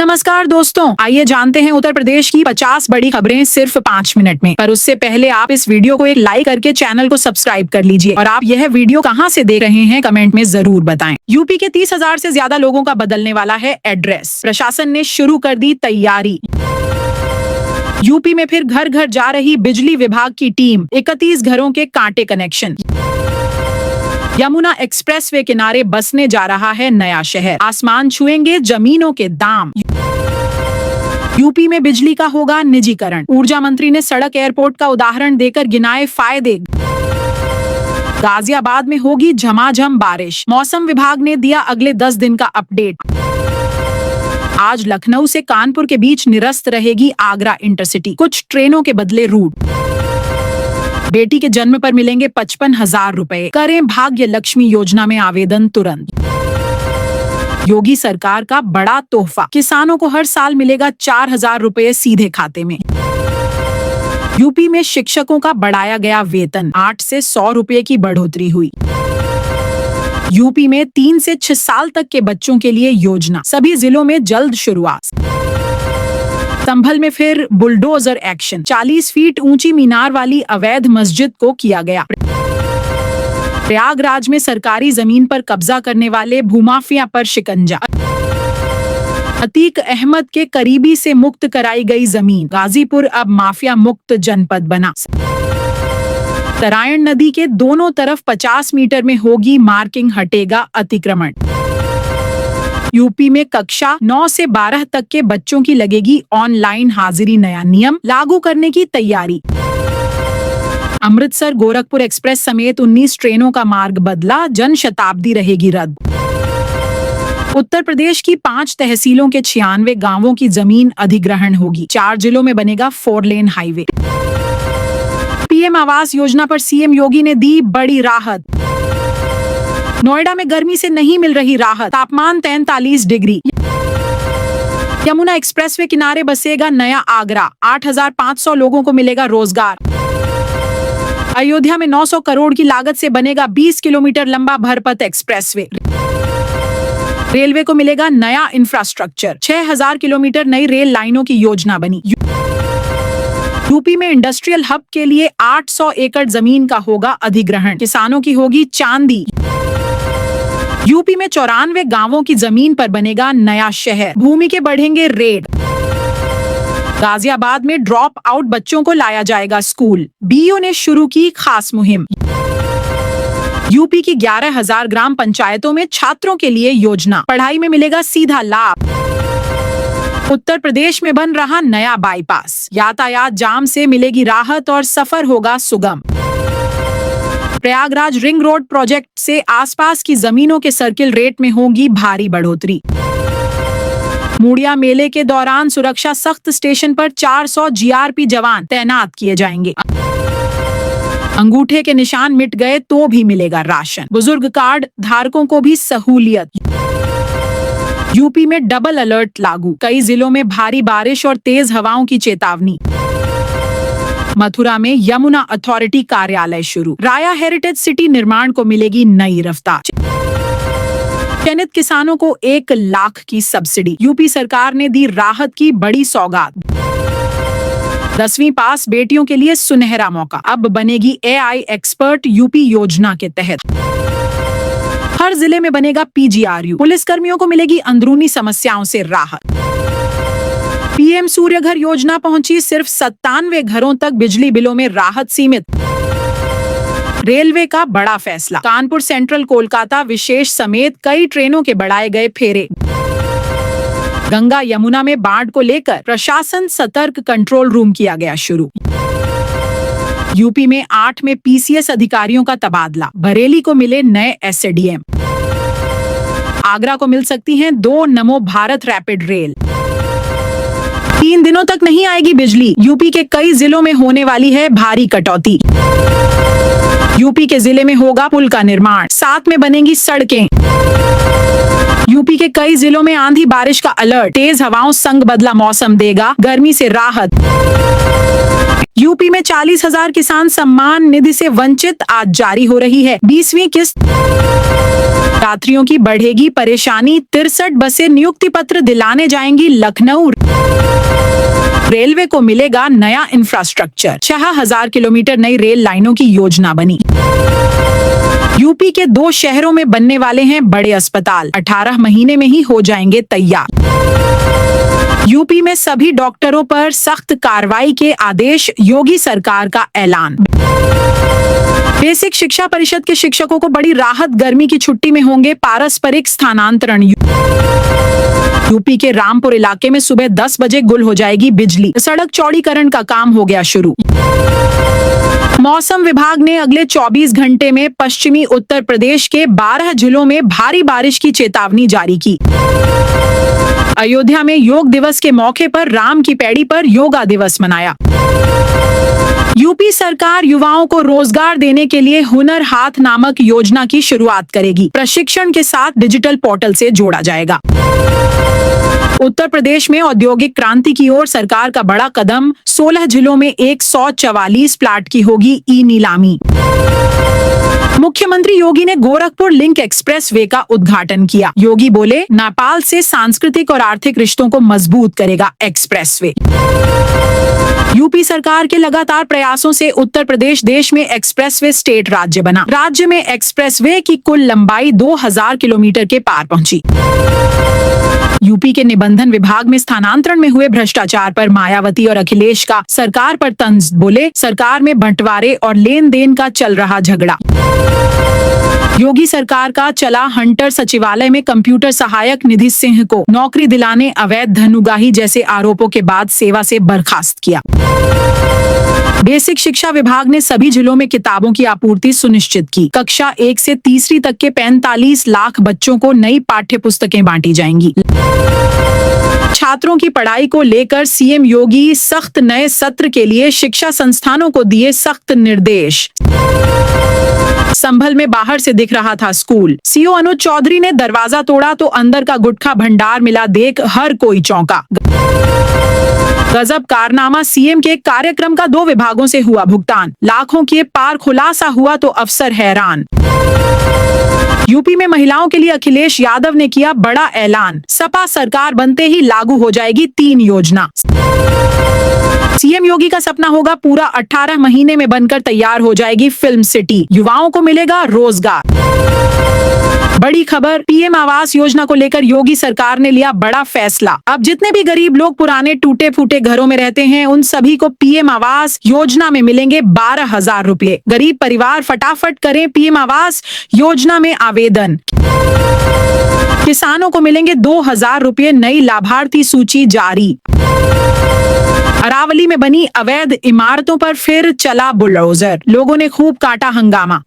नमस्कार दोस्तों, आइए जानते हैं उत्तर प्रदेश की 50 बड़ी खबरें सिर्फ 5 मिनट में। पर उससे पहले आप इस वीडियो को एक लाइक करके चैनल को सब्सक्राइब कर लीजिए और आप यह वीडियो कहां से देख रहे हैं कमेंट में जरूर बताएं। यूपी के 30,000 से ज्यादा लोगों का बदलने वाला है एड्रेस। प्रशासन ने शुरू कर दी तैयारी। यूपी में फिर घर घर जा रही बिजली विभाग की टीम, 31 घरों के कांटे कनेक्शन। यमुना एक्सप्रेसवे किनारे बसने जा रहा है नया शहर, आसमान छुएंगे जमीनों के दाम। यूपी में बिजली का होगा निजीकरण, ऊर्जा मंत्री ने सड़क एयरपोर्ट का उदाहरण देकर गिनाए फायदे। गाजियाबाद में होगी झमाझम बारिश, मौसम विभाग ने दिया अगले 10 दिन का अपडेट। आज लखनऊ से कानपुर के बीच निरस्त रहेगी आगरा इंटरसिटी, कुछ ट्रेनों के बदले रूट। बेटी के जन्म पर मिलेंगे 55,000 रुपए, करें भाग्य लक्ष्मी योजना में आवेदन तुरंत। योगी सरकार का बड़ा तोहफा, किसानों को हर साल मिलेगा 4,000 रुपए सीधे खाते में। यूपी में शिक्षकों का बढ़ाया गया वेतन, 8 से 100 रुपए की बढ़ोतरी हुई। यूपी में 3 से 6 साल तक के बच्चों के लिए योजना, सभी जिलों में जल्द शुरुआत। संभल में फिर बुलडोजर एक्शन, 40 फीट ऊंची मीनार वाली अवैध मस्जिद को किया गया। प्रयागराज में सरकारी जमीन पर कब्जा करने वाले भूमाफिया पर शिकंजा। अतीक अहमद के करीबी से मुक्त कराई गई जमीन, गाजीपुर अब माफिया मुक्त जनपद बना। नारायण नदी के दोनों तरफ 50 मीटर में होगी मार्किंग, हटेगा अतिक्रमण। यूपी में कक्षा 9 से 12 तक के बच्चों की लगेगी ऑनलाइन हाजिरी, नया नियम लागू करने की तैयारी। अमृतसर गोरखपुर एक्सप्रेस समेत 19 ट्रेनों का मार्ग बदला, जन शताब्दी रहेगी रद्द। उत्तर प्रदेश की 5 तहसीलों के 96 गांवों की जमीन अधिग्रहण होगी, 4 जिलों में बनेगा 4 lane highway. PM Awas Yojana पर सीएम योगी ने दी बड़ी राहत। नोएडा में गर्मी से नहीं मिल रही राहत, तापमान 43 डिग्री। यमुना एक्सप्रेसवे किनारे बसेगा नया आगरा, 8,500 लोगों को मिलेगा रोजगार। अयोध्या में 900 करोड़ की लागत से बनेगा 20 किलोमीटर लंबा भरपथ एक्सप्रेसवे। रेलवे को मिलेगा नया इंफ्रास्ट्रक्चर, 6,000 किलोमीटर नई रेल लाइनों की योजना बनी। यूपी में इंडस्ट्रियल हब के लिए 800 एकड़ जमीन का होगा अधिग्रहण, किसानों की होगी चांदी। यूपी में 94 गांवों की जमीन पर बनेगा नया शहर, भूमि के बढ़ेंगे रेट। गाजियाबाद में ड्रॉप आउट बच्चों को लाया जाएगा स्कूल, बीईओ ने शुरू की खास मुहिम। यूपी की 11,000 ग्राम पंचायतों में छात्रों के लिए योजना, पढ़ाई में मिलेगा सीधा लाभ। उत्तर प्रदेश में बन रहा नया बाईपास, यातायात जाम से मिलेगी राहत और सफर होगा सुगम। प्रयागराज रिंग रोड प्रोजेक्ट से आसपास की जमीनों के सर्किल रेट में होगी भारी बढ़ोतरी। मूड़िया मेले के दौरान सुरक्षा सख्त, स्टेशन पर 400 जीआरपी जवान तैनात किए जाएंगे। अंगूठे के निशान मिट गए तो भी मिलेगा राशन, बुजुर्ग कार्ड धारकों को भी सहूलियत। यूपी में डबल अलर्ट लागू, कई जिलों में भारी बारिश और तेज हवाओं की चेतावनी। मथुरा में यमुना अथॉरिटी कार्यालय शुरू, राया हेरिटेज सिटी निर्माण को मिलेगी नई रफ्तार। चयनित किसानों को 1 लाख की सब्सिडी, यूपी सरकार ने दी राहत की बड़ी सौगात। 10वीं पास बेटियों के लिए सुनहरा मौका, अब बनेगी AI एक्सपर्ट यूपी योजना के तहत। हर जिले में बनेगा PGRU, पुलिस कर्मियों को मिलेगी अंदरूनी समस्याओं से राहत। पीएम सूर्यघर योजना पहुंची सिर्फ 97 घरों तक, बिजली बिलों में राहत सीमित। रेलवे का बड़ा फैसला, कानपुर सेंट्रल कोलकाता विशेष समेत कई ट्रेनों के बढ़ाए गए फेरे। गंगा यमुना में बाढ़ को लेकर प्रशासन सतर्क, कंट्रोल रूम किया गया शुरू। यूपी में 8 में PCS अधिकारियों का तबादला, बरेली को मिले नए SADM। आगरा को मिल सकती हैं 2 नमो भारत रैपिड रेल। 3 दिनों तक नहीं आएगी बिजली, यूपी के कई जिलों में होने वाली है भारी कटौती। यूपी के जिले में होगा पुल का निर्माण, साथ में बनेंगी सड़कें। यूपी के कई जिलों में आंधी बारिश का अलर्ट, तेज हवाओं संग बदला मौसम देगा गर्मी से राहत। यूपी में 40,000 किसान सम्मान निधि से वंचित, आज जारी हो रही है 20वीं किस्त। यात्रियों की बढ़ेगी परेशानी, 63 बसें नियुक्ति पत्र दिलाने जाएंगी लखनऊ। रेलवे को मिलेगा नया इंफ्रास्ट्रक्चर, 6,000 किलोमीटर नई रेल लाइनों की योजना बनी। यूपी के 2 शहरों में बनने वाले हैं बड़े अस्पताल, 18 महीने में ही हो जाएंगे तैयार। यूपी में सभी डॉक्टरों पर सख्त कार्रवाई के आदेश, योगी सरकार का ऐलान। बेसिक शिक्षा परिषद के शिक्षकों को बड़ी राहत, गर्मी की छुट्टी में होंगे पारस्परिक स्थानांतरण। यूपी के रामपुर इलाके में सुबह 10 बजे गुल हो जाएगी बिजली, सड़क चौड़ीकरण का काम हो गया शुरू। मौसम विभाग ने अगले 24 घंटे में पश्चिमी उत्तर प्रदेश के 12 जिलों में भारी बारिश की चेतावनी जारी की। अयोध्या में योग दिवस के मौके पर राम की पैड़ी पर योगा दिवस मनाया। यूपी सरकार युवाओं को रोजगार देने के लिए हुनर हाथ नामक योजना की शुरुआत करेगी। प्रशिक्षण के साथ डिजिटल पोर्टल से जोड़ा जाएगा। उत्तर प्रदेश में औद्योगिक क्रांति की ओर सरकार का बड़ा कदम, 16 जिलों में 144 प्लाट की होगी ई नीलामी। मुख्यमंत्री योगी ने गोरखपुर लिंक एक्सप्रेस वे का उद्घाटन किया। योगी बोले, नेपाल से सांस्कृतिक और आर्थिक रिश्तों को मजबूत करेगा एक्सप्रेस वे। यूपी सरकार के लगातार प्रयासों से उत्तर प्रदेश देश में एक्सप्रेसवे स्टेट राज्य बना। राज्य में एक्सप्रेसवे की कुल लंबाई 2000 किलोमीटर के पार पहुंची। यूपी के निबंधन विभाग में स्थानांतरण में हुए भ्रष्टाचार पर मायावती और अखिलेश का सरकार पर तंज, बोले सरकार में बंटवारे और लेन देन का चल रहा झगड़ा। योगी सरकार का चला हंटर, सचिवालय में कंप्यूटर सहायक निधि सिंह को नौकरी दिलाने, अवैध धन उगाही जैसे आरोपों के बाद सेवा से बर्खास्त किया। बेसिक शिक्षा विभाग ने सभी जिलों में किताबों की आपूर्ति सुनिश्चित की। कक्षा 1 से 3री तक के 45 लाख बच्चों को नई पाठ्य पुस्तकें बांटी जाएंगी। छात्रों की पढ़ाई को लेकर सीएम योगी सख्त, नए सत्र के लिए शिक्षा संस्थानों को दिए सख्त निर्देश। संभल में बाहर से दिख रहा था स्कूल, सीओ अनुज चौधरी ने दरवाजा तोड़ा तो अंदर का गुटखा भंडार मिला, देख हर कोई चौंका। गजब कारनामा, सीएम के कार्यक्रम का 2 विभागों से हुआ भुगतान, लाखों के पार खुलासा हुआ तो अफसर हैरान। यूपी में महिलाओं के लिए अखिलेश यादव ने किया बड़ा ऐलान, सपा सरकार बनते ही लागू हो जाएगी 3 योजना। सीएम योगी का सपना होगा पूरा, 18 महीने में बनकर तैयार हो जाएगी फिल्म सिटी, युवाओं को मिलेगा रोजगार। बड़ी खबर, पीएम आवास योजना को लेकर योगी सरकार ने लिया बड़ा फैसला। अब जितने भी गरीब लोग पुराने टूटे फूटे घरों में रहते हैं, उन सभी को पीएम आवास योजना में मिलेंगे 12,000 रुपए। गरीब परिवार फटाफट करें पीएम आवास योजना में आवेदन। किसानों को मिलेंगे 2,000 रुपए, नई लाभार्थी सूची जारी। अरावली में बनी अवैध इमारतों पर फिर चला बुलडोजर, लोगों ने खूब काटा हंगामा।